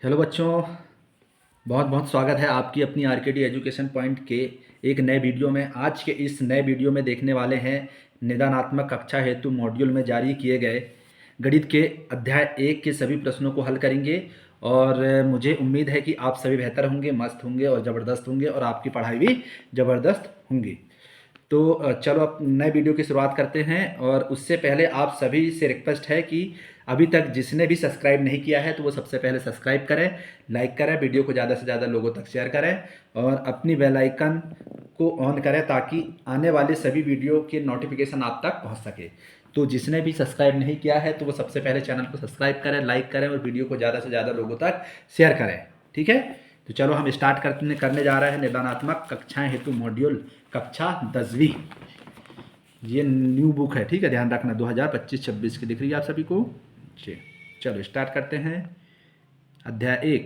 Hello बच्चों, बहुत बहुत स्वागत है आपकी अपनी आरकेडी एजुकेशन पॉइंट के एक नए वीडियो में। आज के इस नए वीडियो में देखने वाले हैं निदानात्मक कक्षा हेतु मॉड्यूल में जारी किए गए गणित के अध्याय 1 के सभी प्रश्नों को हल करेंगे। और मुझे उम्मीद है कि आप सभी बेहतर होंगे, मस्त होंगे और ज़बरदस्त होंगे और आपकी पढ़ाई भी ज़बरदस्त होंगी। तो चलो अब नए वीडियो की शुरुआत करते हैं। और उससे पहले आप सभी से रिक्वेस्ट है कि अभी तक जिसने भी सब्सक्राइब नहीं किया है तो वो सबसे पहले सब्सक्राइब करें, लाइक करें, वीडियो को ज़्यादा से ज़्यादा लोगों तक शेयर करें और अपनी बेल आइकन को ऑन करें ताकि आने वाले सभी वीडियो के नोटिफिकेशन आप तक पहुंच सके। तो जिसने भी सब्सक्राइब नहीं किया है तो वो सबसे पहले चैनल को सब्सक्राइब करें, लाइक करें और वीडियो को ज़्यादा से ज़्यादा लोगों तक शेयर करें। ठीक है, तो चलो हम स्टार्ट करने जा रहे हैं निदानात्मक कक्षाएं हेतु मॉड्यूल कक्षा 10वीं। ये न्यू बुक है, ठीक है, ध्यान रखना 2025-26 की दिख रही है आप सभी को। जी, चलो स्टार्ट करते हैं अध्याय 1।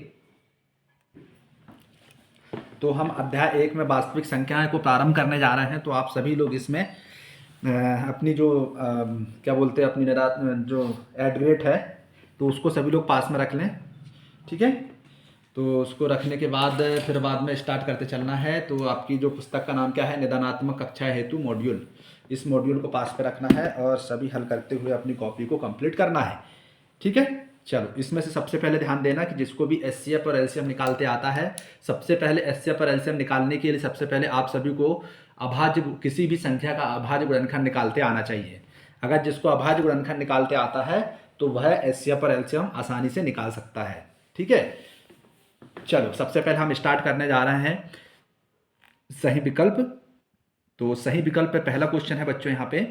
तो हम अध्याय 1 में वास्तविक संख्याएं को प्रारंभ करने जा रहे हैं। तो आप सभी लोग इसमें अपनी जो क्या बोलते हैं अपनी जो एड है तो उसको सभी लोग पास में रख लें। ठीक है, तो उसको रखने के बाद फिर बाद में स्टार्ट करते चलना है। तो आपकी जो पुस्तक का नाम क्या है, निदानात्मक कक्षा हेतु मॉड्यूल। इस मॉड्यूल को पास पे रखना है और सभी हल करते हुए अपनी कॉपी को कंप्लीट करना है। ठीक है, चलो इसमें से सबसे पहले ध्यान देना कि जिसको भी एचसीएफ और एलसीएम निकालते आता है, सबसे पहले एचसीएफ और एलसीएम निकालने के लिए सबसे पहले आप सभी को अभाज्य किसी भी संख्या का अभाज्य गुणनखंड निकालते आना चाहिए। अगर जिसको अभाज्य गुणनखंड निकालते आता है तो वह एचसीएफ और एलसीएम आसानी से निकाल सकता है। ठीक है, चलो सबसे पहले हम स्टार्ट करने जा रहे हैं सही विकल्प। तो सही विकल्प पे पहला क्वेश्चन है बच्चों यहाँ पे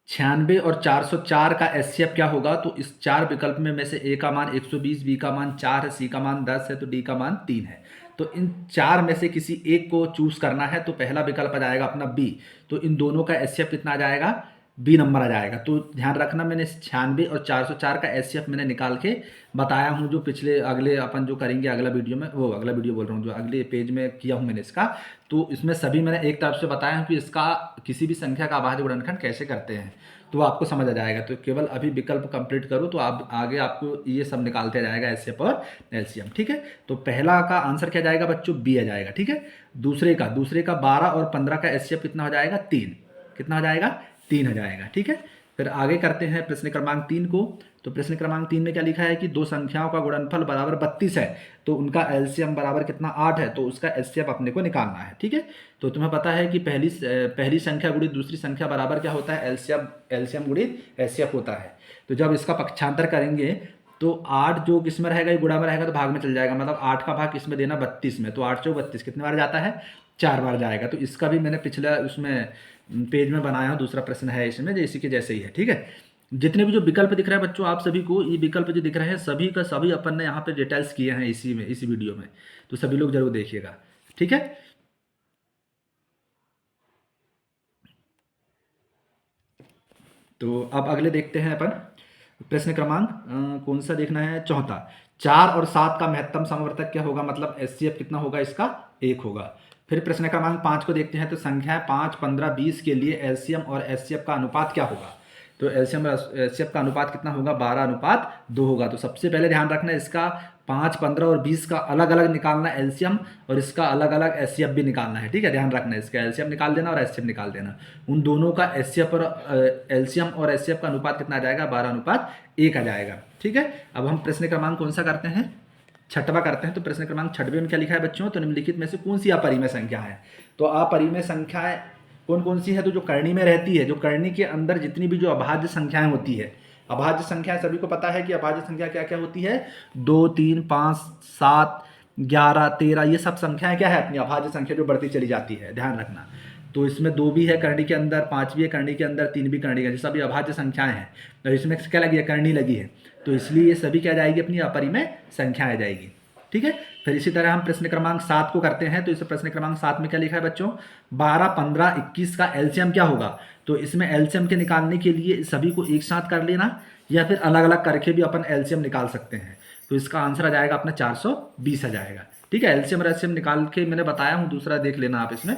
96 और 404 का एचसीएफ क्या होगा। तो इस चार विकल्प में से ए का मान 120, बी का मान 4 है, सी का मान 10 है, तो डी का मान 3 है। तो इन चार में से किसी एक को चूज करना है। तो पहला विकल्प आ जाएगा अपना बी। तो इन दोनों का एचसीएफ कितना आ जाएगा, बी नंबर आ जाएगा। तो ध्यान रखना, मैंने 96 और 404 का एचसीएफ मैंने निकाल के बताया हूँ, जो पिछले अगले अपन जो करेंगे अगला वीडियो में, वो अगला वीडियो बोल रहा हूँ जो अगले पेज में किया हूँ मैंने इसका। तो इसमें सभी मैंने एक तरफ से बताया हूँ कि इसका किसी भी संख्या का अभाज्य गुणनखंड कैसे करते हैं, तो आपको समझ आ जाएगा। तो केवल अभी विकल्प कंप्लीट करो तो आप आगे आपको ये सब निकालते जाएगा एचसीएफ और एलसीएम। ठीक है, तो पहला का आंसर क्या जाएगा बच्चों, बी आ जाएगा। ठीक है, दूसरे का 12 और 15 का एचसीएफ कितना हो जाएगा, 3। कितना हो जाएगा, 3 हो जाएगा। ठीक है, फिर आगे करते हैं प्रश्न क्रमांक 3 को। तो प्रश्न क्रमांक 3 में क्या लिखा है कि दो संख्याओं का गुणनफल बराबर 32 है, तो उनका एलसीएम बराबर कितना, 8 है, तो उसका एचसीएफ अपने को निकालना है। ठीक है, तो तुम्हें पता है कि पहली संख्या गुणित दूसरी संख्या बराबर क्या होता है, एलसीएम गुणित एचसीएफ होता है। तो जब इसका पक्षांतर करेंगे तो 8 जो किस में रहेगा, ये गुणा में रहेगा तो भाग में चल जाएगा, मतलब 8 का भाग किस में देना, 32 में। तो 8 चौक 32 कितने बार जाता है, 4 बार जाएगा। तो इसका भी मैंने पिछले उसमें पेज में बनाया हूँ, दूसरा प्रश्न है इसमें, जो इसी के जैसे ही है। ठीक है, जितने भी जो विकल्प दिख रहे हैं बच्चों आप सभी को, ये विकल्प जो दिख रहे हैं सभी का सभी अपन ने यहाँ पे डिटेल्स किए हैं इसी वीडियो में, तो सभी लोग जरूर देखिएगा। ठीक है, तो अब अगले देखते हैं अपन प्रश्न क्रमांक कौन सा देखना है, चौथा। 4 और 7 का महत्तम समवर्तक क्या होगा, मतलब एचसीएफ कितना होगा इसका, 1 होगा। फिर प्रश्न क्रमांक 5 को देखते हैं। तो संख्या 5, 15, 20 के लिए एलसीएम और एचसीएफ का अनुपात क्या होगा। तो एलसीएम और एचसीएफ का अनुपात कितना होगा, 12:2 होगा। तो सबसे पहले ध्यान रखना इसका 5, 15 और 20 का अलग अलग निकालना एलसीएम और इसका अलग अलग एचसीएफ भी निकालना है। ठीक है, ध्यान रखना इसका एलसीएम निकाल देना और एचसीएफ निकाल देना। उन दोनों का एचसीएफ और एलसीएम और एचसीएफ का अनुपात कितना आ जाएगा, 12:1 आ जाएगा। ठीक है, अब हम प्रश्न क्रमांक कौन सा करते हैं, छठवा करते हैं। तो प्रश्न क्रमांक 6वें में क्या लिखा है बच्चों, तो निम्नलिखित में से कौन सी अपरिमेय संख्या है। तो अपरिमेय संख्याएं कौन कौन सी है, तो जो करनी में रहती है, जो करनी के अंदर जितनी भी जो अभाज्य संख्याएं होती है, अभाज्य संख्या सभी को पता है कि अभाज्य संख्या क्या क्या होती है, 2, 3, 5, 7, 11, 13, ये सब संख्याएं क्या है अपनी अभाज्य संख्या जो बढ़ती चली जाती है, ध्यान रखना। तो इसमें 2 भी है करनी के अंदर, 5 भी है करनी के अंदर, 3 भी करनी के अंदर, सभी अभाज्य संख्याएं हैं। तो इसमें क्या लगी है, करनी लगी है, तो इसलिए ये सभी क्या जाएगी, अपनी अपरिमेय संख्या आ जाएगी। ठीक है, फिर इसी तरह हम प्रश्न क्रमांक 7 को करते हैं। तो इस प्रश्न क्रमांक 7 में क्या लिखा है बच्चों, 12, 15, 21 का एलसीएम क्या होगा। तो इसमें एलसीएम के निकालने के लिए सभी को एक साथ कर लेना या फिर अलग अलग करके भी अपन एलसीएम निकाल सकते हैं। तो इसका आंसर आ जाएगा अपना 420 आ जाएगा। ठीक है, एलसीएम और एलसीएम निकाल के मैंने बताया हूँ, दूसरा देख लेना आप इसमें।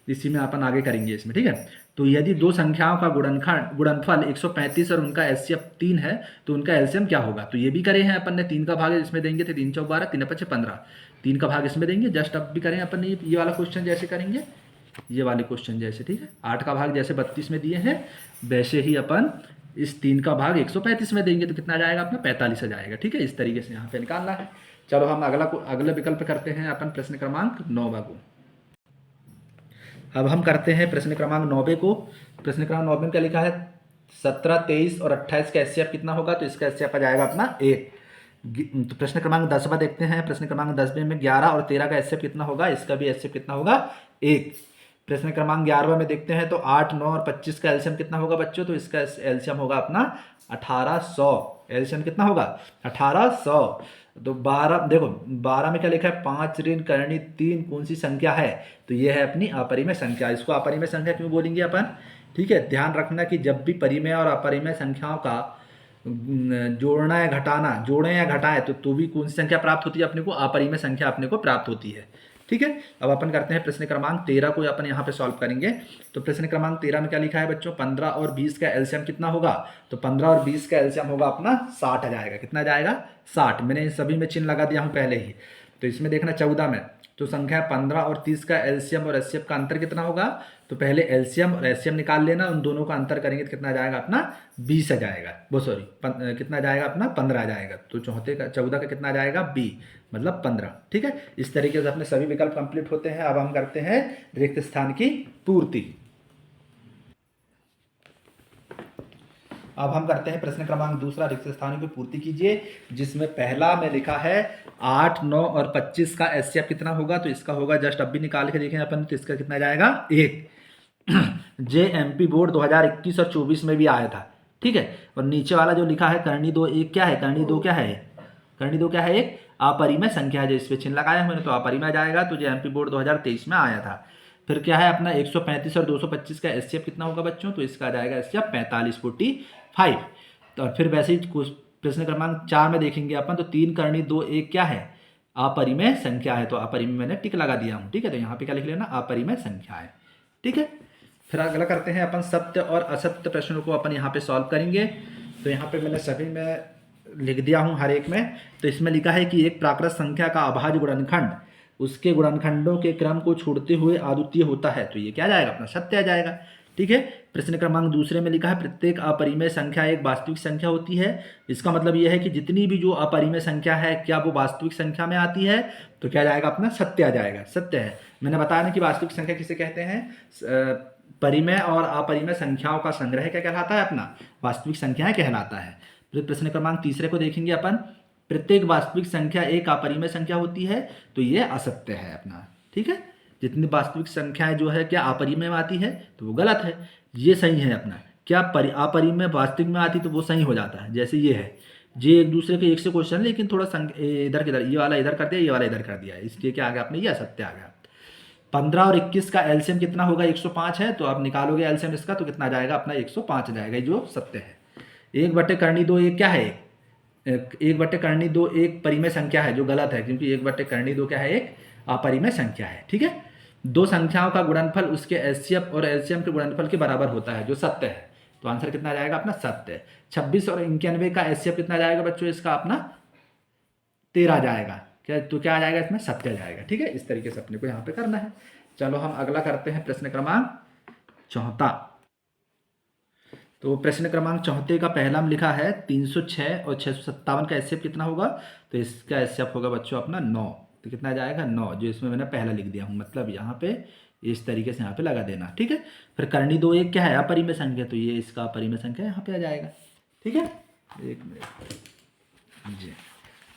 इसी में अपन आगे करेंगे इसमें, ठीक है। तो यदि दो संख्याओं का गुणनफल 135 और उनका एचसीएफ 3 है तो उनका एलसीएम क्या होगा। तो ये भी करे हैं अपन ने, 3 का भाग इसमें देंगे तो 3 चौक 12, 3 5 15, 3 का भाग इसमें देंगे। जस्ट अब भी करें अपन ने ये वाला क्वेश्चन जैसे करेंगे, ये वाले क्वेश्चन जैसे, ठीक है। 8 का भाग जैसे 32 में दिए हैं वैसे ही अपन इस 3 का भाग 135 में देंगे तो कितना आ जाएगा अपना 45 आ जाएगा, ठीक है। इस तरीके से यहाँ पे निकालना है। चलो हम अगला विकल्प करते हैं अपन प्रश्न क्रमांक 9 को। अब हम करते हैं प्रश्न क्रमांक 9 को। प्रश्न क्रमांक 9 में क्या लिखा है, 17, 23 और 28 का एचसीएफ कितना होगा। तो इसका एचसीएफ आ जाएगा अपना 1। तो प्रश्न क्रमांक 10वां देखते हैं। प्रश्न क्रमांक 10 में 11 और 13 का एचसीएफ कितना होगा, इसका भी एचसीएफ कितना होगा 1। प्रश्न क्रमांक 11वां में देखते हैं तो 8, 9 और 25 का एलसीएम कितना होगा बच्चों। तो इसका एलसीएम होगा अपना 1800। एलसीएम कितना होगा 1800। तो 12 देखो 12 में क्या लिखा है, 5 ऋण करणी 3 कौन सी संख्या है। तो ये है अपनी अपरिमेय संख्या। इसको अपरिमेय संख्या क्यों बोलेंगे अपन, ठीक है। ध्यान रखना कि जब भी परिमेय और अपरिमेय संख्याओं का जोड़ना या घटाना, जोड़ें या घटाएं तो भी कौन सी संख्या प्राप्त होती है अपने को, अपरिमेय संख्या अपने को प्राप्त होती है, ठीक है। अब अपन करते हैं प्रश्न क्रमांक 13 को अपन यहाँ पे सॉल्व करेंगे। तो प्रश्न क्रमांक 13 में क्या लिखा है बच्चों, 15 और 20 का एलसीएम कितना होगा। तो 15 और 20 का एलसीएम होगा अपना 60 आ जाएगा। कितना जाएगा 60। मैंने इन सभी में चिन्ह लगा दिया हूँ पहले ही। तो इसमें देखना 14 में तो संख्या 15 और 30 का एलसीएम और एचसीएफ का अंतर कितना होगा। तो पहले एलसीएम और एचसीएम निकाल लेना, उन दोनों का अंतर करेंगे तो कितना जाएगा अपना 20 आ जाएगा। वो सॉरी कितना जाएगा अपना 15 आ जाएगा। तो 14 का कितना जाएगा 20 मतलब 15, ठीक है। इस तरीके से अपने सभी विकल्प कंप्लीट होते हैं। अब हम करते हैं रिक्त स्थान की पूर्ति। अब हम करते हैं प्रश्न क्रमांक दूसरा, रिक्त स्थानों की पूर्ति कीजिए, जिसमें पहला में लिखा है 8, 9 और 25 का एचसीएफ कितना होगा। तो इसका होगा जस्ट अब भी निकाल के देखें अपन, तो इसका कितना जाएगा 1। जेएमपी बोर्ड 2021 और 24 में भी आया था, ठीक है। और नीचे वाला जो लिखा है करणी 2 1 क्या है, करणी 2 क्या है, करणी 2 क्या है, एक अपरिमेय संख्या है। जो इस पे चिन्ह लगाया मैंने तो अपरिमेय जाएगा। तो जेएमपी बोर्ड 2023 में आया था। फिर क्या है अपना 135 और 225 का एचसीएफ कितना होगा बच्चों। तो इसका जाएगा एचसीएफ 45/45। तो और फिर वैसे ही प्रश्न क्रमांक 4 में देखेंगे अपन तो 3 करणी 2 1 क्या है, अपरिमेय संख्या है। तो अपरिमेय मैंने टिक लगा दिया हूँ, ठीक है। तो यहाँ पे क्या लिख लेना, अपरिमेय संख्या है, ठीक है। फिर अगला करते हैं अपन सत्य और असत्य प्रश्नों को अपन यहाँ पे सॉल्व करेंगे। तो यहाँ पे मैंने सभी में लिख दिया हूँ हर एक में। तो इसमें लिखा है कि एक प्राकृत संख्या का अभाज्य गुणनखंड उसके गुणनखंडों के क्रम को छोड़ते हुए अद्वितीय होता है। तो ये क्या जाएगा अपना सत्य आ जाएगा, ठीक है। प्रश्न क्रमांक दूसरे में लिखा है प्रत्येक अपरिमेय संख्या एक वास्तविक संख्या होती है। इसका मतलब यह है कि जितनी भी जो अपरिमेय संख्या है क्या वो वास्तविक संख्या में आती है। तो क्या जाएगा अपना सत्य आ जाएगा, सत्य है। मैंने बताया ना कि वास्तविक संख्या किसे कहते हैं, परिमेय और अपरिमेय संख्याओं का संग्रह क्या कहलाता है अपना, वास्तविक संख्याएं कहलाता है। फिर प्रश्न क्रमांक तीसरे को देखेंगे अपन, प्रत्येक वास्तविक संख्या एक अपरिमेय संख्या होती है। तो ये असत्य है अपना, ठीक है। जितनी वास्तविक संख्याएं जो है क्या अपरिमेय में आती है तो वो गलत है, ये सही है अपना। क्या अपरिमेय वास्तविक में आती तो वो सही हो जाता है। जैसे ये है, ये एक दूसरे के एक से क्वेश्चन लेकिन थोड़ा इधर किधर, ये वाला इधर कर दिया, ये वाला इधर कर दिया, इसलिए क्या आ गया अपने ये असत्य आ गया। 15 और 21 का एलसीएम कितना होगा 105 है। तो आप निकालोगे एलसीएम इसका तो कितना जाएगा अपना 105 आ जाएगा, जो सत्य है। 1/करणी 2 एक क्या है, 1/करणी 2 एक परिमेय संख्या है, जो गलत है क्योंकि 1/करणी 2 क्या है, एक अपरिमेय संख्या है, ठीक है। दो संख्याओं का गुणनफल उसके एचसीएफ और एलसीएम के गुणनफल के बराबर होता है, जो सत्य है। तो आंसर कितना जाएगा अपना सत्य। 26 और 91 का एचसीएफ कितना जाएगा बच्चों, इसका अपना 13 जाएगा। क्या तो क्या आ जाएगा इसमें सत्य आ जाएगा, ठीक है। इस तरीके से अपने को यहाँ पे करना है। चलो हम अगला करते हैं प्रश्न क्रमांक 4। तो प्रश्न क्रमांक 4 का पहला में लिखा है 306 और 657 का एचसीएफ कितना होगा। तो इसका एचसीएफ होगा बच्चों अपना 9। तो कितना जाएगा 9, जो इसमें मैंने पहला लिख दिया हूँ, मतलब यहाँ पे इस तरीके से यहाँ पे लगा देना, ठीक है। फिर करणी 2 एक क्या है, अपरिमेय संख्या। तो ये इसका अपरिमेय संख्या यहाँ पे आ जाएगा, ठीक है। एक मिनट जी,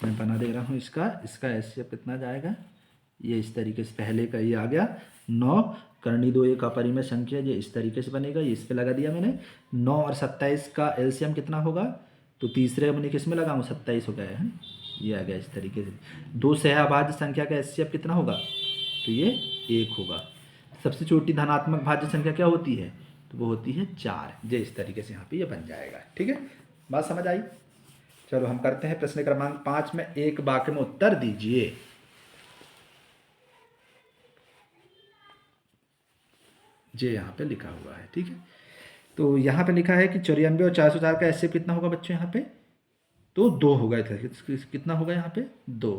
मैं बना दे रहा हूँ इसका एचसीएफ कितना जाएगा, ये इस तरीके से पहले का ये आ गया 9। करणी 2 एक अपरिमेय संख्या, ये इस तरीके से बनेगा, ये इस पे लगा दिया मैंने। 9 और 27 का एलसीएम कितना होगा। तो तीसरे मैंने किस में लगाऊँ, 27 हो गया है, ये आ गया इस तरीके से। 2 सहअभाज्य संख्या का एचसीएफ कितना होगा। तो ये 1 होगा। सबसे छोटी धनात्मक भाज्य संख्या क्या होती है, तो वो होती है 4। ये इस तरीके से यहाँ पे ये बन जाएगा, ठीक है। बात समझ आई। चलो हम करते हैं प्रश्न क्रमांक 5 में एक वाक्य में उत्तर दीजिए। ये यहाँ पे लिखा हुआ है, ठीक है। तो यहाँ पे लिखा है कि 94 और 404 का एचसीएफ कितना होगा बच्चों यहाँ पे, तो 2 होगा इधर, कितना होगा यहाँ पे 2।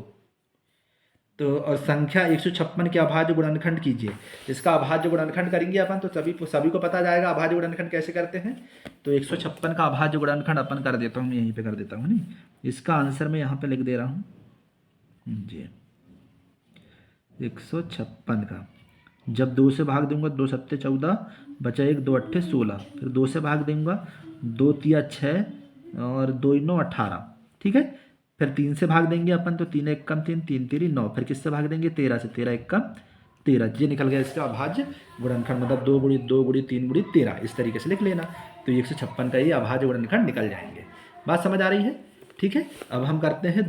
तो और संख्या 156 के अभाज्य गुणनखंड कीजिए। इसका अभाज्य गुणनखंड करेंगे अपन तो सभी को पता जाएगा अभाज्य गुणनखंड कैसे करते हैं। तो 156 का अभाज्य गुणनखंड अपन कर देता हूँ, यहीं पे कर देता हूँ नहीं, इसका आंसर मैं यहाँ पे लिख दे रहा हूँ जी। 156 का जब 2 से भाग दूंगा 2 सत्ते 14, बचा 1, 2 अट्ठे 16, फिर 2 से भाग दूंगा 2 तिया 6 और 2 9 18, ठीक है। फिर 3 से भाग देंगे अपन तो 3 1 कम 3, 3 3 9, फिर किससे भाग देंगे 13 से, 13 1 कम 13, ये निकल गया इसका अभाज्य गुणनखंड, मतलब 2 गुणी 2 गुणी 3 गुणी 13, इस तरीके से लिख लेना। तो 156 का ये अभाज्य गुणनखंड निकल जाएंगे। बात समझ आ रही है, ठीक है। अब हम करते हैं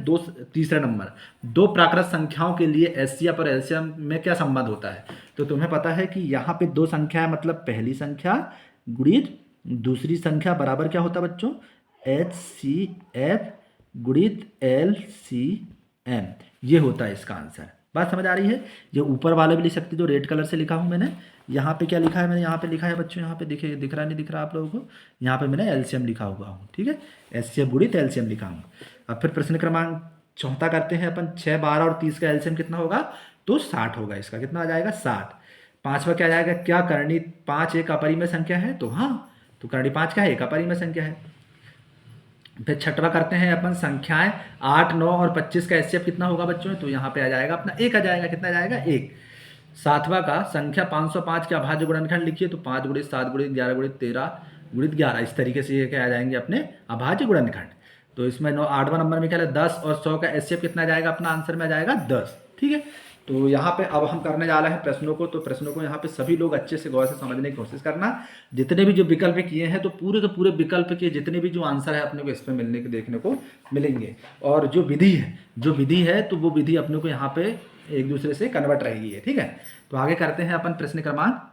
तीसरा नंबर, दो प्राकृत संख्याओं के लिए एचसीएफ और एलसीएम में क्या संबंध होता है। तो तुम्हें पता है कि यहाँ पे दो संख्या है, मतलब पहली संख्या गुणित दूसरी संख्या बराबर क्या होता है बच्चों, एचसीएफ गुणित एलसीएम, ये होता है इसका आंसर। बात समझ आ रही है। ये ऊपर वाले भी लिख सकते जो रेड कलर से लिखा हूँ मैंने, यहाँ पे क्या लिखा है मैंने, यहाँ पे लिखा है बच्चों, यहाँ पे दिख रहा नहीं दिख रहा आप लोगों को, यहाँ पे मैंने एलसीएम लिखा हुआ हूँ, ठीक है, एचसीएफ गुणित एलसीएम लिखा हूँ। अब फिर प्रश्न क्रमांक चौथा करते हैं अपन, 6, 12 और 30 का एलसीएम कितना होगा, तो 60 होगा। इसका कितना आ जाएगा 60। पांचवा क्या जाएगा, क्या करणी 5 एक अपरिमेय संख्या है, तो हाँ, तो करणी 5 क्या है, एक अपरिमेय संख्या है। फिर छठवा करते हैं अपन, संख्याएं 8, 9 और 25 का एचसीएफ कितना होगा बच्चों, तो यहाँ पे आ जाएगा अपना 1 आ जाएगा, कितना आ जाएगा 1। सातवां का संख्या 505 के अभाज्य गुणनखंड लिखिए, तो 5 गुणित 7 गुणित 11 गुणित 13 गुणित 11, इस तरीके से ये क्या आ जाएंगे अपने अभाज्य गुणनखंड। तो इसमें 8वां नंबर में क्या है, 10 और 100 का एचसीएफ कितना आ जाएगा, अपना आंसर में आ जाएगा 10, ठीक है। तो यहाँ पे अब हम करने जा रहे हैं प्रश्नों को, तो प्रश्नों को यहाँ पे सभी लोग अच्छे से गौर से समझने की कोशिश करना। जितने भी जो विकल्प किए हैं, तो पूरे के पूरे विकल्प के जितने भी जो आंसर है अपने को इसमें मिलने के देखने को मिलेंगे। और जो विधि है तो वो विधि अपने को यहाँ पे एक दूसरे से कन्वर्ट रहेगी है, ठीक है। तो आगे करते हैं अपन प्रश्न क्रमांक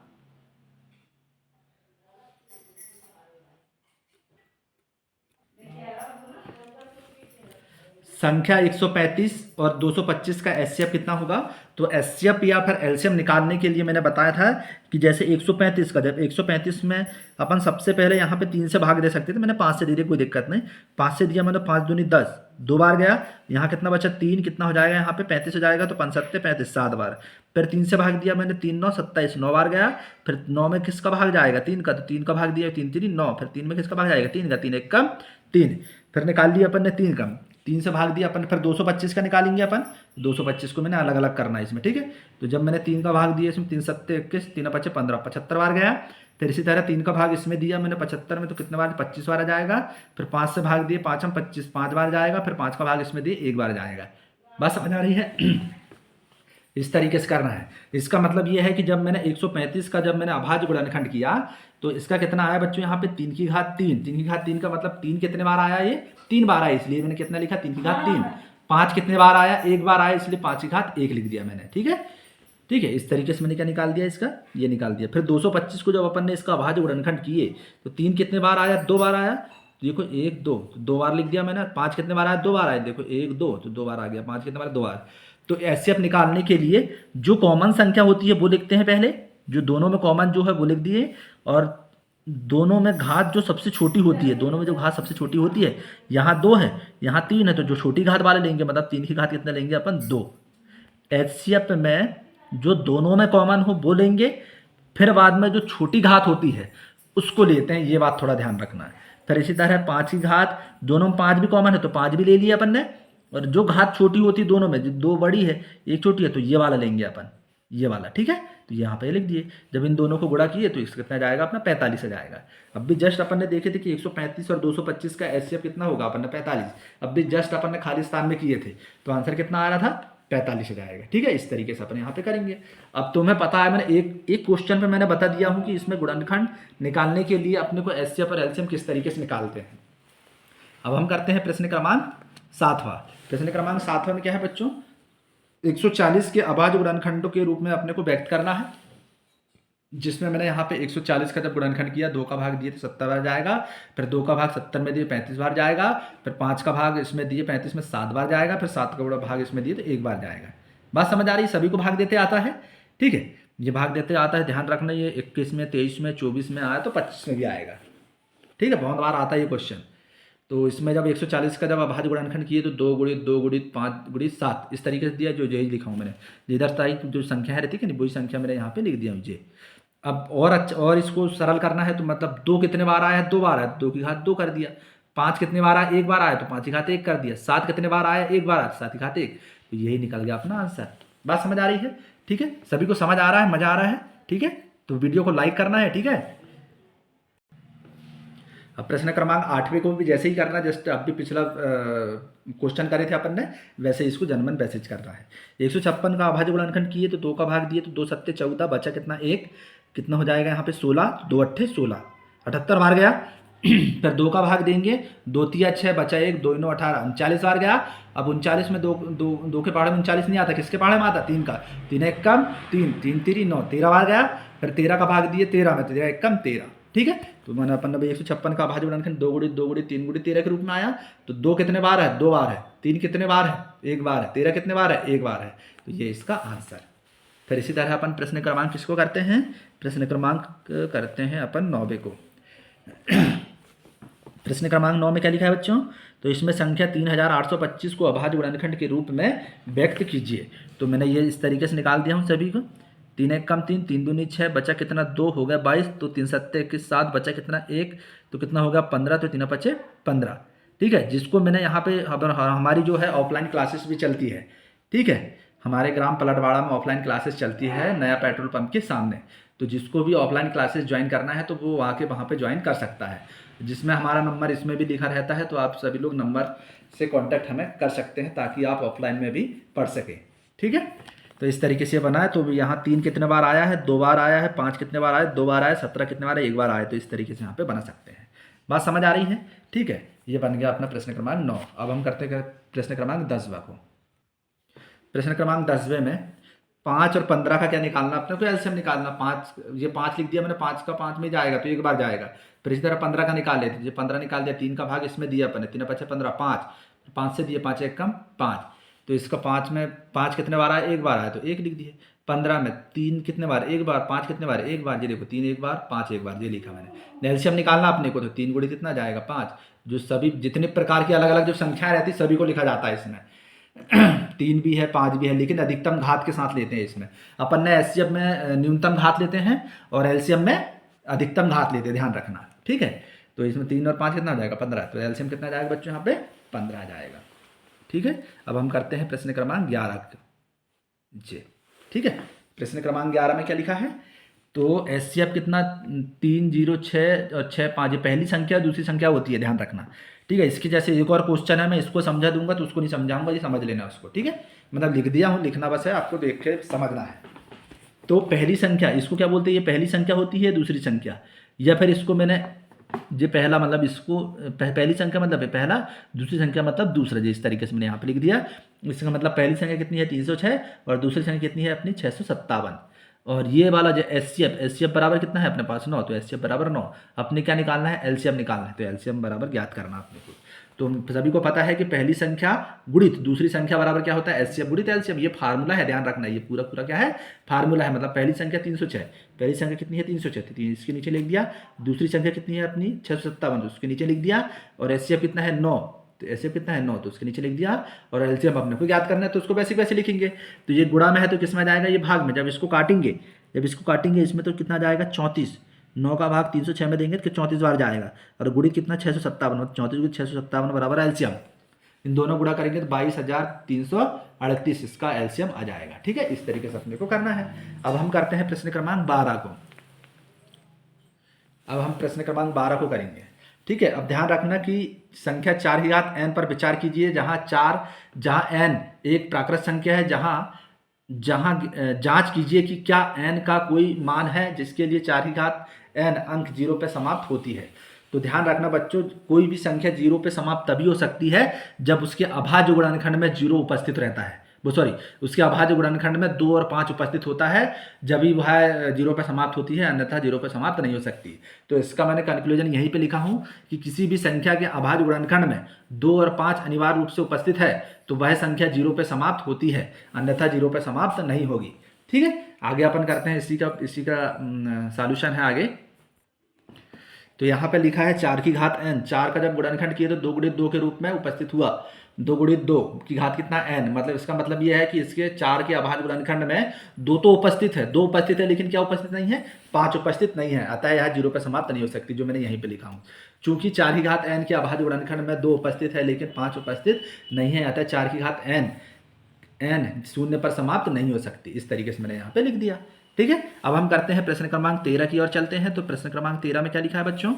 संख्या 135 और 225 का एचसीएफ कितना होगा। तो एचसीएफ या फिर एलसीएम निकालने के लिए मैंने बताया था कि जैसे 135 का, जब 135 में अपन सबसे पहले यहाँ पे 3 से भाग दे सकते थे, मैंने 5 से दे दिया, कोई दिक्कत नहीं। 5 से दिया मैंने, 5 दूनी 10, 2 बार गया, यहाँ कितना बचा 3, कितना हो जाएगा यहाँ पे 35 हो जाएगा, तो 5 7 35, 7 बार। फिर 3 से भाग दिया मैंने, 3 9 27, 9 बार गया। फिर 9 में किसका भाग जाएगा, 3 का, तो 3 का भाग दिया, 3 3 9, फिर 3 में किसका भाग जाएगा, 3 का, 3 1 कम 3, फिर निकाल लिया अपन ने 3 कम, 3 से भाग दिया अपन। फिर 225 का निकालेंगे अपन, 225 को मैंने अलग अलग करना है इसमें, ठीक है। तो जब मैंने 3 का भाग दिया इसमें, 3 7 21, 3 5 15, 75 बार गया। फिर इसी तरह 3 का भाग इसमें दिया मैंने 75 में, तो कितने बार, 25 बार आ जाएगा। फिर 5 से भाग दिए, 5 हम 25, 5 बार जाएगा। फिर 5 का भाग इसमें दिए, 1 बार जाएगा। बस समझ आ रही है। इस तरीके से करना है। इसका मतलब ये है कि जब मैंने 135 का जब मैंने अभाज्य गुणनखंड किया, तो इसका कितना आया बच्चों यहाँ पे 3 की घात 3, 3 की घात 3 का मतलब 3 कितने बार आया, ये 3 बार आया, इसलिए मैंने कितना लिखा, 3 की घात 3। 5 कितने बार आया, 1 बार आया, इसलिए 5 की घात 1 लिख दिया मैंने, ठीक है। ठीक है, इस तरीके से मैंने क्या निकाल दिया, इसका ये निकाल दिया। फिर 225 को जब अपन ने इसका अभाज्य गुणनखंड किए, तो 3 कितने बार आया, 2 बार आया, देखो 1 2, तो 2 बार लिख दिया मैंने। 5 कितने बार आया, 2 बार आया, देखो 1 2, तो 2 बार आ गया। 5 कितने बार, 2 बार। तो एचसीएफ निकालने के लिए जो कॉमन संख्या होती है वो लिखते हैं पहले, जो दोनों में कॉमन जो है वो लिख दिए, और दोनों में घात जो सबसे छोटी होती है, दोनों में जो घात सबसे छोटी होती है, यहाँ 2 है, यहाँ 3 है, तो जो छोटी घात वाले लेंगे, मतलब 3 की घात कितना लेंगे अपन, 2। एचसीएफ में जो दोनों में कॉमन हो वो लेंगे, फिर बाद में जो छोटी घात होती है उसको लेते हैं, ये बात थोड़ा ध्यान रखना है। फिर इसी तरह 5 की घात, दोनों में 5 भी कॉमन है, तो 5 भी ले लिया अपन ने, और जो घात छोटी होती है दोनों में, जो 2 बड़ी है 1 छोटी है, तो ये वाला लेंगे अपन, ये वाला, ठीक है। तो यहाँ पे लिख दिए। जब इन दोनों को गुणा किए तो इसका कितना जाएगा अपना, 45 आ जाएगा। अब भी जस्ट अपन ने देखे थे कि 135 और 225 का एचसीएफ कितना होगा, अपन ने 45। अब भी जस्ट अपन ने खाली स्थान में किए थे, तो आंसर कितना आ रहा था, 45 आ जाएगा, ठीक है। इस तरीके से अपन यहाँ पे करेंगे। अब तुम्हें पता है, मैंने एक क्वेश्चन पे मैंने बता दिया हूँ कि इसमें गुणनखंड निकालने के लिए अपने को एचसीएफ और एलसीएम किस तरीके से निकालते हैं। अब हम करते हैं प्रश्न क्रमांक 7वां। प्रश्न क्रमांक 7वां में क्या है बच्चों, 140 के अभाज्य गुणनखंडों के रूप में अपने को व्यक्त करना है, जिसमें मैंने यहाँ पे 140 का जब गुणनखंड किया, 2 का भाग दिए तो 70 बार जाएगा। फिर 2 का भाग 70 में दिए 35 बार जाएगा। फिर 5 का भाग इसमें दिए 35 में 7 बार जाएगा। फिर 7 का बड़ा भाग इसमें दिए तो 1 बार जाएगा। बात समझ आ रही है, सभी को भाग देते आता है, ठीक है। ये भाग देते आता है, ध्यान रखना, ये 21 में, 23 में, 24 में आया तो 25 में भी आएगा। ठीक है, बहुत बार आता है ये क्वेश्चन। तो इसमें जब 140 का जब अभाज्य गुणनखंड किए तो 2 गुणित 2 गुणित 5 गुणित 7 इस तरीके से दिया, जो यही लिखा हूँ मैंने। इधर तारीख जो संख्या है रहती है कि नहीं, वही संख्या मैंने यहाँ पे लिख दिया मुझे। अब और अच्छा, और इसको सरल करना है तो मतलब 2 कितने बार आया है, 2 बार आया, 2 की घात 2 कर दिया। 5 कितने बार आया, 1 बार आया तो 5 की घात 1 कर दिया। 7 कितने बार आया, 1 बार आया, 7 की घात 1। तो यही निकल गया अपना आंसर। बात समझ आ रही है? ठीक है, सभी को समझ आ रहा है, मजा आ रहा है? ठीक है, तो वीडियो को लाइक करना है। ठीक है, अब प्रश्न क्रमांक 8वें को भी जैसे ही करना, जस्ट अब भी पिछला क्वेश्चन करे थे अपन ने, वैसे इसको जनमन मैसेज करना है। 156 का अभाज्य गुणनखंड किए तो 2 का भाग दिए तो 2 सत्ते 14, बचा कितना 1, कितना हो जाएगा यहाँ पे 16, 2 अट्ठे 16, 78 बार गया। फिर 2 का भाग देंगे, 2 तिया 6, बचा 1, 2 9 18, 39 बार गया। अब 39 में 2 के पहाड़े में 39 नहीं आता, किसके पहाड़े में आता, 3 का, 3 1 कम 3, 3 3 9, 13 बार गया। फिर 13 का भाग दिए 13 में, 13 1 कम 13। ठीक है, तो मैंने अपन 156 का अभाज्य गुणनखंड 2 गुणित 2 गुणित 3 गुणित 13 के रूप में आया। तो 2 कितने बार है, 2 बार है। 3 कितने बार है, 1 बार है। 13 कितने बार है, 1 बार है। तो ये इसका आंसर। फिर इसी तरह अपन प्रश्न क्रमांक किसको करते हैं, प्रश्न क्रमांक करते हैं अपन 9वें को। प्रश्न क्रमांक 9 में क्या लिखा है बच्चों, तो इसमें संख्या 3825 को अभाज्य गुणनखंड के रूप में व्यक्त कीजिए। तो मैंने ये इस तरीके से निकाल दिया हूँ सभी को। 3 1 कम 3, 3 दूनी 6, बचा कितना 2, हो गया 22, तो 3 सत्ते 21, 7, बचा कितना 1, तो कितना हो गया 15, तो 3 5 15। ठीक है, जिसको मैंने यहाँ पे हमारी जो है ऑफलाइन क्लासेस भी चलती है। ठीक है, हमारे ग्राम पलटवाड़ा में ऑफलाइन क्लासेस चलती है नया पेट्रोल पंप के सामने। तो जिसको भी ऑफलाइन क्लासेस ज्वाइन करना है तो वो आके वहाँ पे ज्वाइन कर सकता है, जिसमें हमारा नंबर इसमें भी लिखा रहता है। तो आप सभी लोग नंबर से कांटेक्ट हमें कर सकते हैं ताकि आप ऑफलाइन में भी पढ़ सकें। ठीक है, तो इस तरीके से बना है। तो यहाँ 3 कितने बार आया है, 2 बार आया है। 5 कितने बार आया, 2 बार आया। 17 कितने बार आया, 1 बार आया। तो इस तरीके से यहाँ पे बना सकते हैं। बात समझ आ रही है? ठीक है, ये बन गया अपना प्रश्न क्रमांक 9। अब हम करते हैं प्रश्न क्रमांक 10वां को। प्रश्न क्रमांक 10वें में 5 और 15 का क्या निकालना, अपने को एलसीएम निकालना। 5, ये 5 लिख दिया मैंने, 5 का 5 में जाएगा तो 1 बार जाएगा। फिर इसी तरह 15 का निकाल लेते, 15 निकाल दिया, 3 का भाग इसमें दिया अपने, 3 5 15, 5 से दिए, 5 1 कम 5। तो इसका 5 में 5 कितने बार आया, 1 बार आया तो 1 लिख दिए। 15 में 3 कितने बार, 1 बार। 5 कितने बार, 1 बार। ये देखो 3 1 बार, 5 1 बार, ये लिखा मैंने। एलसीएम निकालना अपने को, तो 3 गुणित कितना जाएगा 5। जो सभी जितने प्रकार की अलग अलग जो संख्याएं रहती सभी को लिखा जाता है इसमें। 3 भी है, 5 भी है, लेकिन अधिकतम घात के साथ लेते हैं इसमें। अपन ने एचसीएफ में न्यूनतम घात लेते हैं और एलसीएम में अधिकतम घात लेते हैं, ध्यान रखना। ठीक है, तो इसमें 3 और 5 कितना आ जाएगा 15। तो एलसीएम कितना जाएगा बच्चों यहाँ पे 15 आ जाएगा। ठीक है, अब हम करते हैं प्रश्न क्रमांक 11 जी। ठीक है, प्रश्न क्रमांक 11 में क्या लिखा है, तो एचसीएफ कितना 3 0 6 और 6 5, ये पहली संख्या दूसरी संख्या होती है, ध्यान रखना। ठीक है, इसके जैसे एक और क्वेश्चन है, मैं इसको समझा दूंगा तो उसको नहीं समझाऊंगा, ये समझ लेना उसको। ठीक है, मतलब लिख दिया हूँ, लिखना बस है, आपको देख के समझना है। तो पहली संख्या इसको क्या बोलते हैं, ये पहली संख्या होती है, दूसरी संख्या, या फिर इसको मैंने ये पहला मतलब इसको पहली संख्या मतलब है पहला, दूसरी संख्या मतलब दूसरा, जो इस तरीके से मैंने यहाँ पे लिख दिया। इसका मतलब पहली संख्या कितनी है 306 और दूसरी संख्या कितनी है अपनी 657। और ये वाला जो एचसीएफ बराबर कितना है अपने पास 9, तो एचसीएफ बराबर 9। अपने क्या निकालना है, एलसीएम निकालना है, तो एलसीएम बराबर ज्ञात करना अपने को। तो सभी को पता है कि पहली संख्या गुणित दूसरी संख्या बराबर क्या होता है, एचसीएफ गुणित एलसीएम। ये फार्मूला है, ध्यान रखना, ये पूरा पूरा क्या है फार्मूला है। मतलब पहली संख्या 306, पहली संख्या कितनी है 306, इसके नीचे लिख दिया। दूसरी संख्या कितनी है अपनी 657, तो उसके नीचे लिख दिया। और एचसीएफ कितना है 9, तो एचसीएफ कितना है 9, तो उसके नीचे लिख दिया। और एलसीएम अपने को याद करना है तो उसको वैसे वैसे लिखेंगे। तो ये गुणा में है तो किस में जाएगा, ये भाग में। जब इसको काटेंगे इसमें तो कितना जाएगा 34। 9 का भाग 306 में देंगे तो 34 बार जाएगा। और गुणित कितना 657, 34 गुणित 657 बराबर एलसीएम। इन दोनों गुणा करेंगे तो 22,338 इसका एलसीएम आ जाएगा। ठीक है, इस तरीके से अपने को करना है। अब हम करते हैं प्रश्न क्रमांक 12 को। अब हम प्रश्न क्रमांक 12 को करेंगे। ठीक है, अब ध्यान रखना कि संख्या 4 की घात n पर विचार कीजिए, जहाँ n एक प्राकृत संख्या है, जहाँ जांच कीजिए कि क्या n का कोई मान है जिसके लिए 4 की घात n अंक 0 पे समाप्त होती है। तो ध्यान रखना बच्चों, कोई भी संख्या 0 पे समाप्त तभी हो सकती है जब उसके अभाज्य गुणनखंड में 0 उपस्थित रहता है। उसके अभाज्य गुणनखंड में 2 और 5 उपस्थित होता है, जब भी वह 0 पे समाप्त होती है, अन्यथा 0 पे समाप्त नहीं हो सकती। तो इसका मैंने कंक्लूजन यहीं पे लिखा हूं कि किसी भी संख्या के अभाज्य गुणनखंड में 2 और 5 अनिवार्य रूप से उपस्थित है तो वह संख्या 0 पे समाप्त होती है, अन्यथा 0 पे समाप्त नहीं होगी। ठीक है, आगे अपन करते हैं इसी का सॉल्यूशन है आगे। तो यहाँ पे लिखा है 4 की घात n, 4 का जब गुणनखंड किए तो 2 गुणित 2 के रूप में उपस्थित हुआ। 2 गुणित 2 की घात कितना n, मतलब इसका मतलब ये है कि इसके 4 के अभाज्य गुणनखंड में 2 तो उपस्थित है, 2 उपस्थित है, लेकिन क्या उपस्थित नहीं है, 5 उपस्थित नहीं है, अतः यह 0 पर समाप्त नहीं हो सकती, जो मैंने यहीं पे लिखा हूँ। चूंकि 4 की घात n के अभाज्य गुणनखंड में 2 उपस्थित है लेकिन 5 उपस्थित नहीं है, अतः 4 की घात n शून्य पर समाप्त नहीं हो सकती। इस तरीके से मैंने यहाँ पे लिख दिया। ठीक है, अब हम करते हैं प्रश्न क्रमांक 13 की ओर चलते हैं। तो प्रश्न क्रमांक 13 में क्या लिखा है बच्चों,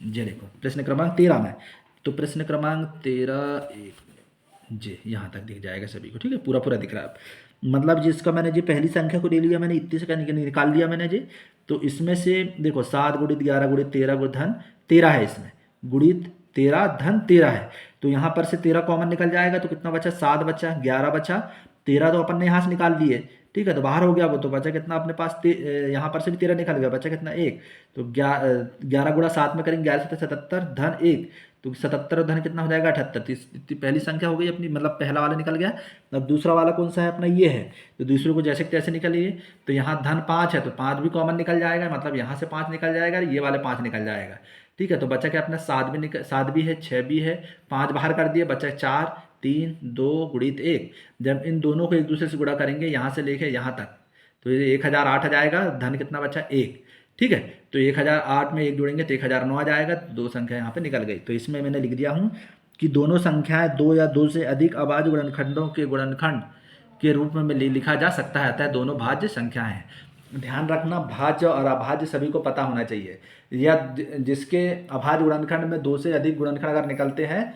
ये देखो प्रश्न क्रमांक 13 में, तो प्रश्न क्रमांक 13 जी यहाँ तक दिख जाएगा सभी को। ठीक है, पूरा पूरा दिख रहा है, मतलब जिसका मैंने जी पहली संख्या को ले लिया मैंने, इतने से निकाल लिया मैंने जी। तो इसमें से देखो 7 गुणित 11 गुणित 13 गुणित धन 13 है, इसमें गुणित 13 धन 13 है। तो यहाँ पर से 13 कॉमन निकल जाएगा, तो कितना बचा, 7 बचा, 11 बचा, 13 तो अपन ने यहाँ से निकाल लिए। ठीक है, तो बाहर हो गया वो, तो बचा कितना अपने पास, यहाँ पर से भी 13 निकल गया, बचा कितना 1। तो 11 गुणा 7 में करेंगे, 11 से 77 धन 1, तो 77 धन कितना हो जाएगा 78। पहली संख्या हो गई अपनी, मतलब पहला वाला निकल गया। अब दूसरा वाला कौन सा है अपना, ये है, तो दूसरे को जैसे तैसे निकालिए। तो यहाँ धन 5 है, तो 5 भी कॉमन निकल जाएगा, मतलब यहाँ से 5 निकल जाएगा, ये वाले 5 निकल जाएगा। ठीक है, तो बचा क्या अपना 7 भी है, 6 भी है, 5 बाहर कर दिए, बचा 4, 3, 2 गुणित 1। जब इन दोनों को एक दूसरे से गुणा करेंगे यहाँ से लेके यहाँ तक, तो ये 1008 आ जाएगा, धन कितना बचा 1। ठीक है, तो 1008 में 1 जोड़ेंगे तो 1009 आ जाएगा, दो संख्या यहाँ पे निकल गई। तो इसमें मैंने लिख दिया हूँ कि दोनों संख्याएं 2 या 2 से अधिक अभाज्य गुणनखंडों के गुणनखंड के रूप में लिखा जा सकता है, अतः दोनों भाज्य संख्याएं हैं। ध्यान रखना, भाज्य और अभाज्य सभी को पता होना चाहिए, या जिसके अभाज्य गुणनखंड में 2 से अधिक गुणनखंड अगर निकलते हैं,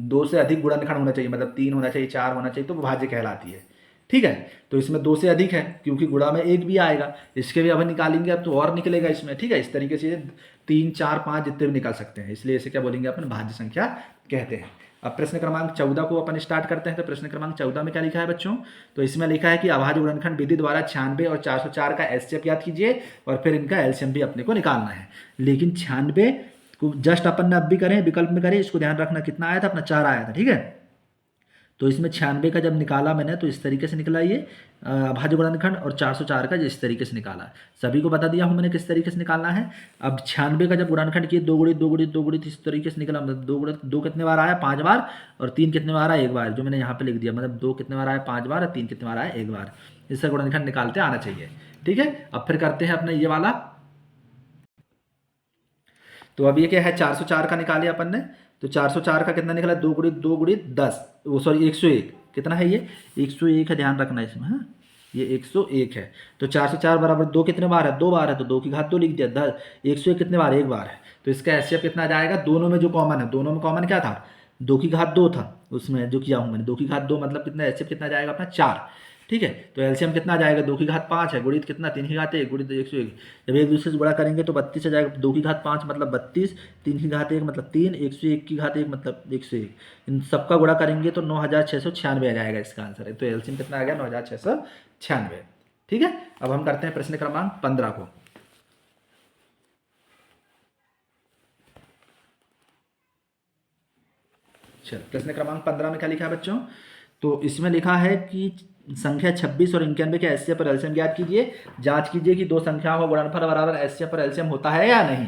2 से अधिक गुणनखंड होना चाहिए, मतलब 3 होना चाहिए, 4 होना चाहिए, तो वो भाज्य कहलाती है। ठीक है, तो इसमें 2 से अधिक है, क्योंकि गुणा में 1 भी आएगा, इसके भी अब निकालेंगे, अब तो और निकलेगा इसमें। ठीक है, इस तरीके से 3, 4, 5 जितने भी निकल सकते हैं, इसलिए इसे क्या बोलेंगे अपन, भाज्य संख्या कहते हैं। अब प्रश्न क्रमांक 14 को अपन स्टार्ट करते हैं। तो प्रश्न क्रमांक 14 में क्या लिखा है बच्चों, तो इसमें लिखा है कि अभाज्य गुणनखंड विधि द्वारा 96 और 404 का एचसीएफ ज्ञात कीजिए और फिर इनका एलसीएम भी अपने को निकालना है। लेकिन 96 को जस्ट अपन ने अब भी करें, विकल्प में करें, इसको ध्यान रखना कितना आया था अपना, 4 आया था। ठीक है, तो इसमें 96 का जब निकाला मैंने तो इस तरीके से निकला ये अभाज्य गुणनखंड, और 404 का इस तरीके से निकाला। सभी को बता दिया हूँ मैंने किस तरीके से निकालना है। अब 96 का जब गुणनखंड किए 2 गुणित 2 गुणित 2 गुणित इस तरीके से निकला, मतलब 2 गुणित 2 कितने बार आया, 5 बार, और 3 कितने बार आया, 1 बार, जो मैंने यहाँ पे लिख दिया, मतलब 2 कितने बार आया, 5 बार, और 3 कितने बार आया, 1 बार। इससे गुणनखंड निकालते आना चाहिए। ठीक है, अब फिर करते हैं अपने ये वाला। तो अब ये क्या है, 404 का निकाले अपन ने, तो 404 का कितना निकला, 2 गुणित 2 गुणित 10, वो सॉरी 101, कितना है ये, 101 है, ध्यान रखना इसमें। हाँ, ये 101 है। तो 404 बराबर 2 कितने बार है, 2 बार है, तो 2 की घात 2 लिख दिया। 101 कितने बार, 1 बार है, तो इसका एचसीएफ कितना जाएगा, दोनों में जो कॉमन है, दोनों में कॉमन क्या था, 2 की घात 2 था, उसमें जो किया हूँ मैंने 2 की घात 2, मतलब कितना एचसीएफ कितना जाएगा अपना 4। ठीक है, तो एलसीएम कितना आ जाएगा, 2 की घात 5 है, गुणित कितना 3 की घात 1 गुणित 101। जब एक दूसरे से गुणा करेंगे तो 32 आ जाएगा, 2 की घात 5 मतलब 32, 3 की घात 1 मतलब 3, 101 की घात 1 मतलब 101। इन सबका गुणा करेंगे तो 9696 आ जाएगा इसका आंसर है। तो एलसीएम कितना आ गया, 9696। ठीक है, अब हम करते हैं प्रश्न क्रमांक 15 को। चलो, प्रश्न क्रमांक 15 में क्या लिखा है बच्चों, तो इसमें लिखा है कि संख्या 26 और 91 के एचसीएफ पर एलसीएम ज्ञात कीजिए, जांच कीजिए कि दो संख्याओं का गुणनफल बराबर एचसीएफ पर एलसीएम होता है या नहीं।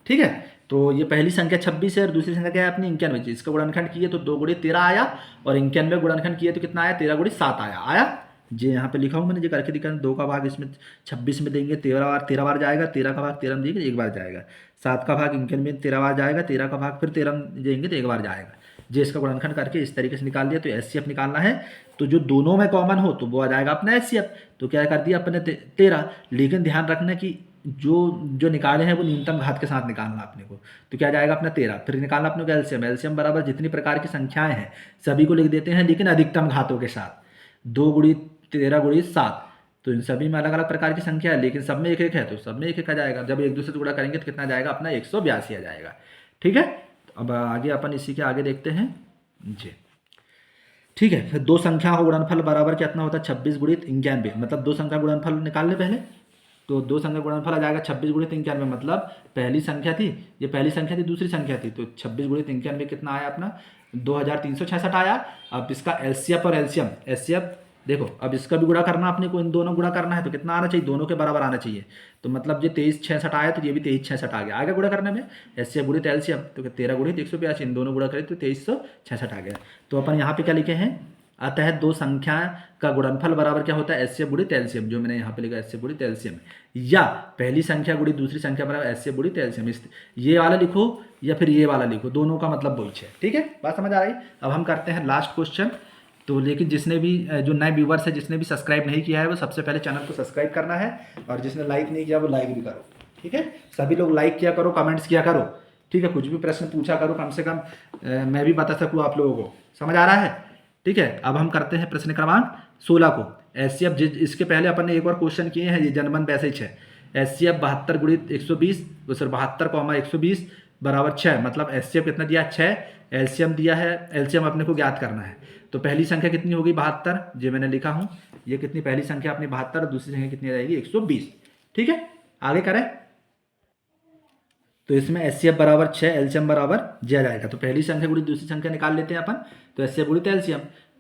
ठीक है, तो ये पहली संख्या 26 है और दूसरी संख्या क्या है अपनी 91। इसका गुणनखंड किए तो 2 गुणित 13 आया, और 91 गुणनखंड किए तो कितना आया, 13 गुणित 7 आया। जी यहाँ पे लिखा हूँ मैंने, जो करके दिखा, 2 का भाग इसमें 26 में देंगे 13 बार जाएगा, 13 का भाग 13 में देंगे 1 बार जाएगा, 7 का भाग 91 में 13 बार जाएगा, 13 का भाग फिर 13 में देंगे तो 1 बार जाएगा। जी इसका गुणनखंड करके इस तरीके से निकाल दिया। तो एचसीएफ निकालना है, तो जो दोनों में कॉमन हो तो वो आ जाएगा अपना एचसीएफ। तो क्या कर दिया अपने 13, लेकिन ध्यान रखना कि जो निकाले हैं वो न्यूनतम घात के साथ निकालना अपने को। तो क्या जाएगा अपना 13, फिर निकालना अपने को एलसीएम। एलसीएम बराबर जितनी प्रकार की संख्याएं हैं सभी को लिख देते हैं, लेकिन अधिकतम घातों के साथ, 2 गुणित 13 गुणित 7, तो इन सभी में अलग अलग प्रकार की संख्या है, लेकिन सब में 1 1 है, तो सब में 1 1 आ जाएगा। जब एक दूसरे से गुणा करेंगे तो कितना जाएगा अपना 182 आ जाएगा। ठीक है, अब आगे अपन इसी के आगे देखते हैं जी। ठीक है, फिर दो संख्या का गुणनफल बराबर कितना होता है, 26 गुणित 91, मतलब दो संख्या गुणनफल निकाल ले पहले। तो दो संख्या गुणनफल आ जाएगा 26 गुणित 91, मतलब पहली संख्या थी, ये पहली संख्या थी, दूसरी संख्या थी, तो 26 गुणित 91 कितना आया अपना 2366 आया। अब इसका एलसीएफ और एलसीएम, एचसीएफ देखो अब इसका भी गुणा करना अपने को, इन दोनों गुणा करना है तो कितना आना चाहिए, दोनों के बराबर आना चाहिए। तो मतलब ये 23 66 आया तो ये भी 23 66 आ गया, आएगा गुणा करने में एचसीएफ गुणित एलसीएम, तो 13 गुणित 182, इन दोनों गुणा करें तो 2366 आ गया। तो अपन यहाँ पे क्या लिखे हैं, अतः दो संख्या का गुणनफल बराबर क्या होता है, एचसीएफ गुणित एलसीएम, जो मैंने यहाँ पे लिखा एचसीएफ गुणित एलसीएम, या पहली संख्या गुणित दूसरी संख्या बराबर एचसीएफ गुणित एलसीएम। ये वाला लिखो या फिर ये वाला लिखो, दोनों का मतलब वही है। ठीक है, बात समझ आ रही। अब हम करते हैं लास्ट क्वेश्चन। तो लेकिन जिसने भी जो नए व्यूवर्स है, जिसने भी सब्सक्राइब नहीं किया है, वो सबसे पहले चैनल को सब्सक्राइब करना है, और जिसने लाइक नहीं किया वो लाइक भी करो। ठीक है, सभी लोग लाइक किया करो, कमेंट्स किया करो। ठीक है, कुछ भी प्रश्न पूछा करो, कम से कम मैं भी बता सकूँ आप लोगों को। समझ आ रहा है? ठीक है, अब हम करते हैं प्रश्न क्रमांक 16 को। एचसीएफ, इसके पहले अपन ने एक और क्वेश्चन किए हैं, ये जनमन बेसिक है। एचसीएफ 72 गुणित 120, सर 72, 120 बराबर 6, मतलब एचसीएफ कितना दिया, 6। एलसीएम दिया है, एलसीएम अपने को ज्ञात करना है। तो पहली संख्या कितनी होगी, 72, जो मैंने लिखा हूँ। ये कितनी, पहली संख्या अपनी 72 और दूसरी संख्या कितनी आ जाएगी, 120। ठीक है, आगे करें। तो इसमें एचसीएफ बराबर 6, एलसीएम बराबर दिया जाएगा। तो पहली संख्या गुणित दूसरी संख्या निकाल लेते हैं अपन। तो एचसीएफ गुणित एलसीएम,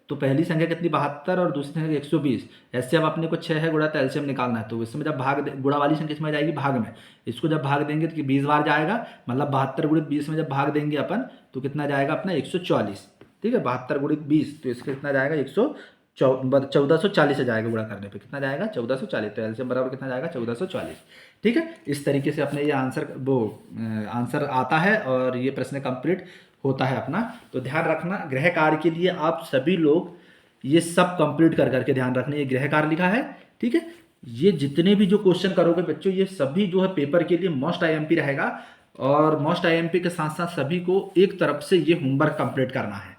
तो पहली संख्या कितनी 72 और दूसरी संख्या 120। एचसीएफ अपने को 6 है, गुणा तो एलसीएम निकालना है। तो इसमें जब भाग, गुणा वाली संख्या इसमें जाएगी भाग में, इसको जब भाग देंगे तो 20 बार जाएगा, मतलब 72 गुणित 20 में जब भाग देंगे अपन तो कितना जाएगा अपना 140। ठीक है, 72 गुणित 20, तो इसका कितना जाएगा 1440 से जाएगा, गुणा करने पे कितना जाएगा 1440। तो एलसीएम बराबर कितना जाएगा 1440। ठीक है, इस तरीके से अपने ये आंसर आता है और ये प्रश्न कंप्लीट होता है अपना। तो ध्यान रखना, गृह कार्य के लिए आप सभी लोग ये सब कंप्लीट कर करके ध्यान रखना, ये गृह कार्य लिखा है। ठीक है, ये जितने भी जो क्वेश्चन करोगे बच्चों, ये सभी जो है पेपर के लिए मोस्ट आईएमपी रहेगा, और मोस्ट आईएमपी के साथ साथ सभी को एक तरफ से ये होमवर्क कंप्लीट करना है।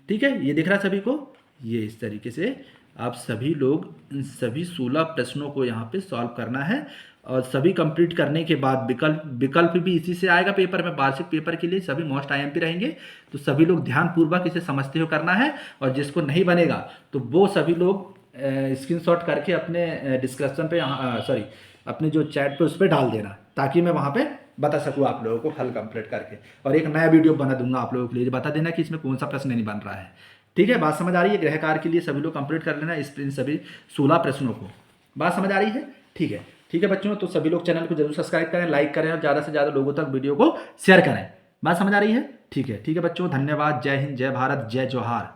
ठीक है, ये दिख रहा है सभी को, ये इस तरीके से आप सभी लोग इन सभी 16 प्रश्नों को यहाँ पे सॉल्व करना है, और सभी कंप्लीट करने के बाद विकल्प भी इसी से आएगा पेपर में, वार्षिक पेपर के लिए सभी मोस्ट आईएमपी रहेंगे। तो सभी लोग ध्यानपूर्वक इसे समझते हुए करना है, और जिसको नहीं बनेगा तो वो सभी लोग स्क्रीनशॉट करके अपने डिस्क्रिप्शन पे, सॉरी अपने जो चैट पे उस पर डाल देना, ताकि मैं वहाँ पे बता सकूँ आप लोगों को हल कंप्लीट करके, और एक नया वीडियो बना दूंगा आप लोगों के लिए, बता देना कि इसमें कौन सा प्रश्न नहीं बन रहा है। ठीक है, बात समझ आ रही है? गृह कार्य के लिए सभी लोग कंप्लीट कर लेना इन सभी 16 प्रश्नों को। बात समझ आ रही है? ठीक है, ठीक है बच्चों, तो सभी लोग चैनल को जरूर सब्सक्राइब करें, लाइक करें, और ज़्यादा से ज़्यादा लोगों तक वीडियो को शेयर करें। बात समझ आ रही है? ठीक है, ठीक है बच्चों, धन्यवाद। जय हिंद, जय भारत, जय जौहार।